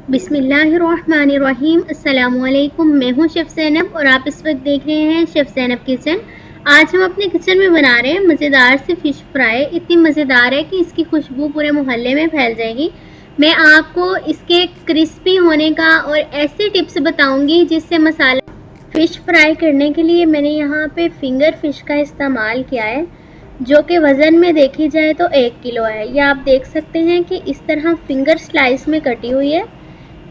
बिस्मिल्लाहिर्रहमानिर्रहीम। अस्सलामुअलैकुम। मैं हूं शेफ़ ज़ैनब और आप इस वक्त देख रहे हैं शेफ़ ज़ैनब किचन। आज हम अपने किचन में बना रहे हैं मज़ेदार से फ़िश फ्राई। इतनी मज़ेदार है कि इसकी खुशबू पूरे मोहल्ले में फैल जाएगी। मैं आपको इसके क्रिस्पी होने का और ऐसी टिप्स बताऊंगी जिससे मसाला फ़िश फ्राई करने के लिए मैंने यहाँ पे फिंगर फ़िश का इस्तेमाल किया है, जो कि वज़न में देखी जाए तो 1 किलो है। ये आप देख सकते हैं कि इस तरह फिंगर स्लाइस में कटी हुई है।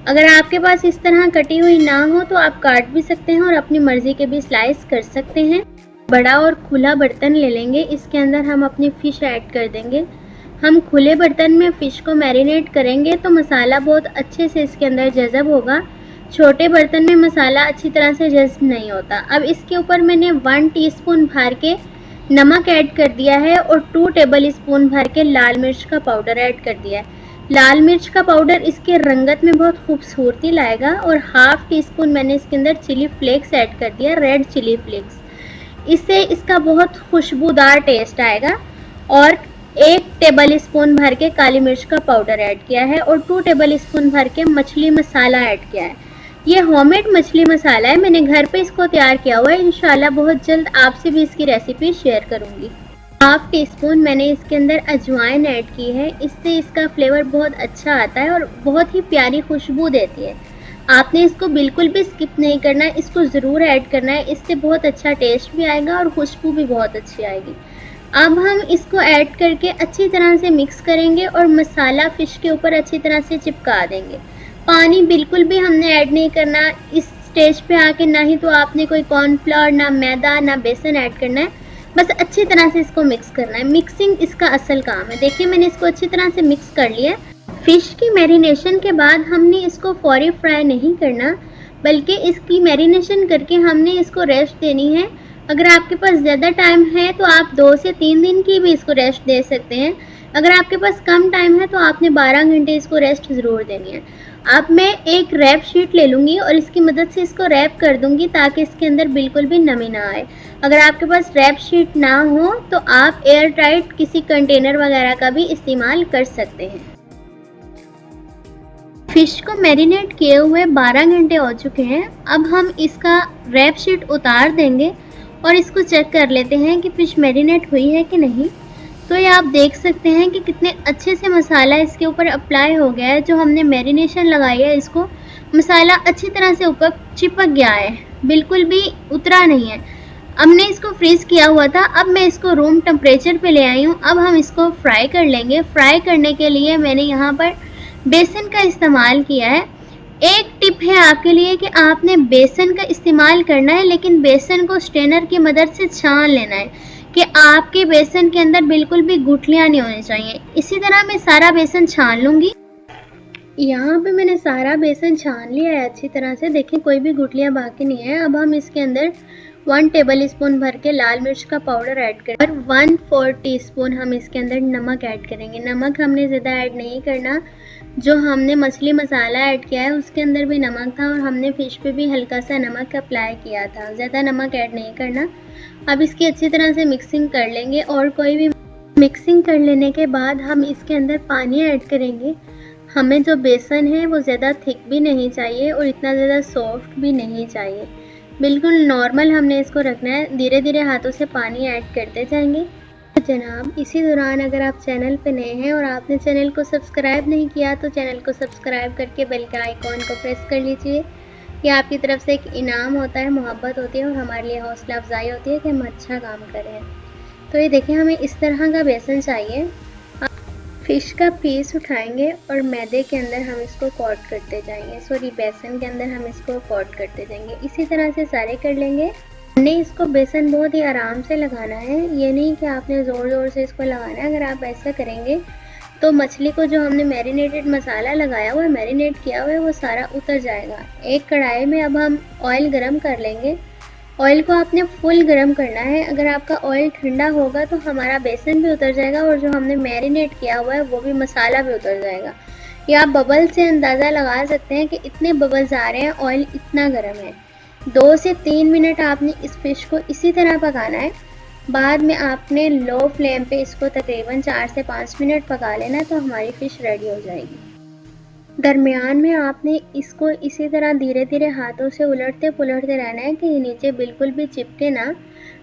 अगर आपके पास इस तरह कटी हुई ना हो तो आप काट भी सकते हैं और अपनी मर्जी के भी स्लाइस कर सकते हैं। बड़ा और खुला बर्तन ले लेंगे, इसके अंदर हम अपनी फ़िश ऐड कर देंगे। हम खुले बर्तन में फ़िश को मैरिनेट करेंगे तो मसाला बहुत अच्छे से इसके अंदर जज़ब होगा। छोटे बर्तन में मसाला अच्छी तरह से जज़ब नहीं होता। अब इसके ऊपर मैंने 1 टीस्पून भर के नमक ऐड कर दिया है और 2 टेबल स्पून भर के लाल मिर्च का पाउडर ऐड कर दिया है। लाल मिर्च का पाउडर इसके रंगत में बहुत खूबसूरती लाएगा और हाफ टी स्पून मैंने इसके अंदर चिली फ्लेक्स ऐड कर दिया, रेड चिली फ्लेक्स। इससे इसका बहुत खुशबूदार टेस्ट आएगा। और 1 टेबल स्पून भर के काली मिर्च का पाउडर ऐड किया है और 2 टेबल स्पून भर के मछली मसाला ऐड किया है। ये होममेड मछली मसाला है, मैंने घर पे इसको तैयार किया हुआ है। इंशाल्लाह बहुत जल्द आपसे भी इसकी रेसिपी शेयर करूंगी। हाफ टी स्पून मैंने इसके अंदर अजवाइन ऐड की है, इससे इसका फ्लेवर बहुत अच्छा आता है और बहुत ही प्यारी खुशबू देती है। आपने इसको बिल्कुल भी स्किप नहीं करना है, इसको ज़रूर ऐड करना है। इससे बहुत अच्छा टेस्ट भी आएगा और खुशबू भी बहुत अच्छी आएगी। अब हम इसको ऐड करके अच्छी तरह से मिक्स करेंगे और मसाला फ़िश के ऊपर अच्छी तरह से चिपका देंगे। पानी बिल्कुल भी हमने ऐड नहीं करना इस स्टेज पे आके, ना ही तो आपने कोई कॉर्नफ्लोर, ना मैदा, ना बेसन ऐड करना है। बस अच्छी तरह से इसको मिक्स करना है। मिक्सिंग इसका असल काम है। देखिए मैंने इसको अच्छी तरह से मिक्स कर लिया है। फ़िश की मैरिनेशन के बाद हमने इसको फौरी फ्राई नहीं करना, बल्कि इसकी मैरिनेशन करके हमने इसको रेस्ट देनी है। अगर आपके पास ज़्यादा टाइम है तो आप 2 से 3 दिन की भी इसको रेस्ट दे सकते हैं। अगर आपके पास कम टाइम है तो आपने 12 घंटे इसको रेस्ट ज़रूर देनी है। अब मैं एक रैप शीट ले लूँगी और इसकी मदद से इसको रैप कर दूँगी ताकि इसके अंदर बिल्कुल भी नमी ना आए। अगर आपके पास रैप शीट ना हो तो आप एयर टाइट किसी कंटेनर वगैरह का भी इस्तेमाल कर सकते हैं। फ़िश को मैरिनेट किए हुए 12 घंटे हो चुके हैं। अब हम इसका रैप शीट उतार देंगे और इसको चेक कर लेते हैं कि फ़िश मैरिनेट हुई है कि नहीं। तो ये आप देख सकते हैं कि कितने अच्छे से मसाला इसके ऊपर अप्लाई हो गया है। जो हमने मैरिनेशन लगाई है, इसको मसाला अच्छी तरह से ऊपर चिपक गया है, बिल्कुल भी उतरा नहीं है। हमने इसको फ्रीज़ किया हुआ था, अब मैं इसको रूम टेम्परेचर पे ले आई हूँ। अब हम इसको फ्राई कर लेंगे। फ्राई करने के लिए मैंने यहाँ पर बेसन का इस्तेमाल किया है। एक टिप है आपके लिए कि आपने बेसन का इस्तेमाल करना है, लेकिन बेसन को स्ट्रेनर की मदद से छान लेना है कि आपके बेसन के अंदर बिल्कुल भी गुठलियाँ नहीं होनी चाहिए। इसी तरह मैं सारा बेसन छान लूँगी। यहाँ पे मैंने सारा बेसन छान लिया है अच्छी तरह से। देखिए कोई भी गुठलियाँ बाकी नहीं है। अब हम इसके अंदर 1 टेबल स्पून भर के लाल मिर्च का पाउडर ऐड करें और 1/4 टीस्पून हम इसके अंदर नमक ऐड करेंगे। नमक हमने ज़्यादा ऐड नहीं करना। जो हमने मछली मसाला ऐड किया है उसके अंदर भी नमक था और हमने फ़िश पे भी हल्का सा नमक अप्लाई किया था, ज़्यादा नमक ऐड नहीं करना। अब इसकी अच्छी तरह से मिक्सिंग कर लेंगे और कोई भी मिक्सिंग कर लेने के बाद हम इसके अंदर पानी ऐड करेंगे। हमें जो बेसन है वो ज़्यादा थिक भी नहीं चाहिए और इतना ज़्यादा सॉफ्ट भी नहीं चाहिए, बिल्कुल नॉर्मल हमने इसको रखना है। धीरे धीरे हाथों से पानी ऐड करते जाएंगे। जनाब इसी दौरान अगर आप चैनल पे नए हैं और आपने चैनल को सब्सक्राइब नहीं किया तो चैनल को सब्सक्राइब करके बेल के आइकॉन को प्रेस कर लीजिए। ये आपकी तरफ से एक इनाम होता है, मोहब्बत होती है और हमारे लिए हौसला अफजाई होती है कि हम अच्छा काम करें। तो ये देखिए हमें इस तरह का बेसन चाहिए। फ़िश का पीस उठाएंगे और मैदे के अंदर हम इसको कोट करते जाएंगे, सॉरी बेसन के अंदर हम इसको कोट करते जाएंगे। इसी तरह से सारे कर लेंगे। हमने इसको बेसन बहुत ही आराम से लगाना है, ये नहीं कि आपने ज़ोर ज़ोर से इसको लगाना है। अगर आप ऐसा करेंगे तो मछली को जो हमने मैरिनेटेड मसाला लगाया हुआ है, मैरिनेट किया हुआ है, वो सारा उतर जाएगा। एक कढ़ाई में अब हम ऑयल गरम कर लेंगे। ऑयल को आपने फुल गरम करना है। अगर आपका ऑयल ठंडा होगा तो हमारा बेसन भी उतर जाएगा और जो हमने मैरिनेट किया हुआ है वो भी मसाला भी उतर जाएगा। या आप बबल से अंदाज़ा लगा सकते हैं कि इतने बबल्स आ रहे हैं, ऑयल इतना गर्म है। 2 से 3 मिनट आपने इस फ़िश को इसी तरह पकाना है। बाद में आपने लो फ्लेम पे इसको तकरीबन 4 से 5 मिनट पका लेना, तो हमारी फ़िश रेडी हो जाएगी। दरमियान में आपने इसको इसी तरह धीरे धीरे हाथों से उलटते पुलटते रहना है कि ये नीचे बिल्कुल भी चिपके ना।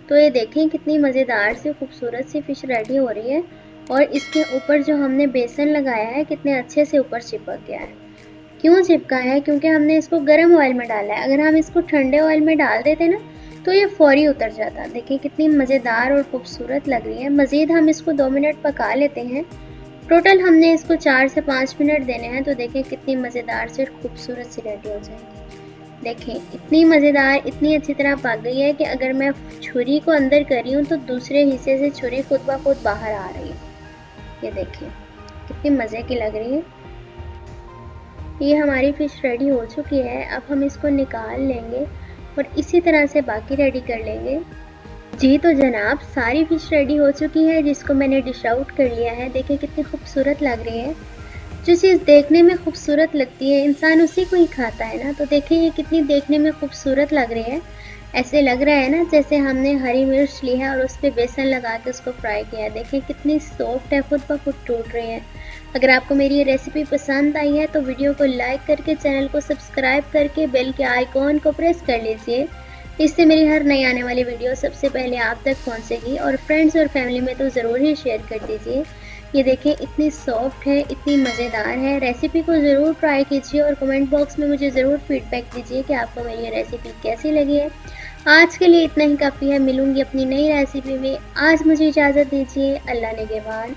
तो ये देखें कितनी मज़ेदार सी खूबसूरत सी फ़िश रेडी हो रही है और इसके ऊपर जो हमने बेसन लगाया है कितने अच्छे से ऊपर चिपक गया है। क्यों चिपका है? क्योंकि हमने इसको गर्म ऑयल में डाला है। अगर हम इसको ठंडे ऑयल में डाल देते ना तो ये फ़ौरी उतर जाता। देखिए कितनी मज़ेदार और खूबसूरत लग रही है। मज़ीद हम इसको 2 मिनट पका लेते हैं। टोटल हमने इसको 4 से 5 मिनट देने हैं। तो देखें कितनी मज़ेदार से खूबसूरत सी रेडी हो जाएगी। देखें इतनी मज़ेदार, इतनी अच्छी तरह पक गई है कि अगर मैं छुरी को अंदर कर रही हूँ तो दूसरे हिस्से से छुरी खुद ब खुद बाहर आ रही है। ये देखें कितनी मज़े की लग रही है। ये हमारी फ़िश रेडी हो चुकी है। अब हम इसको निकाल लेंगे और इसी तरह से बाकी रेडी कर लेंगे। जी तो जनाब, सारी फ़िश रेडी हो चुकी है जिसको मैंने डिश आउट कर लिया है। देखिए कितनी खूबसूरत लग रही है। जो चीज़ देखने में खूबसूरत लगती है इंसान उसी को ही खाता है ना। तो देखिए ये कितनी देखने में खूबसूरत लग रही है। ऐसे लग रहा है ना जैसे हमने हरी मिर्च ली है और उस पर बेसन लगा के उसको फ्राई किया है। देखिए कितनी सॉफ्ट है, खुद ब खुद टूट रही है। अगर आपको मेरी ये रेसिपी पसंद आई है तो वीडियो को लाइक करके चैनल को सब्सक्राइब करके बेल के आइकॉन को प्रेस कर लीजिए। इससे मेरी हर नई आने वाली वीडियो सबसे पहले आप तक पहुंचेगी। और फ्रेंड्स और फैमिली में तो ज़रूर ही शेयर कर दीजिए। ये देखें इतनी सॉफ्ट है, इतनी मज़ेदार है। रेसिपी को ज़रूर ट्राई कीजिए और कमेंट बॉक्स में मुझे ज़रूर फीडबैक दीजिए कि आपको मेरी ये रेसिपी कैसी लगी है। आज के लिए इतना ही काफ़ी है। मिलूंगी अपनी नई रेसिपी में। आज मुझे इजाज़त दीजिए। अल्लाह निगहबान।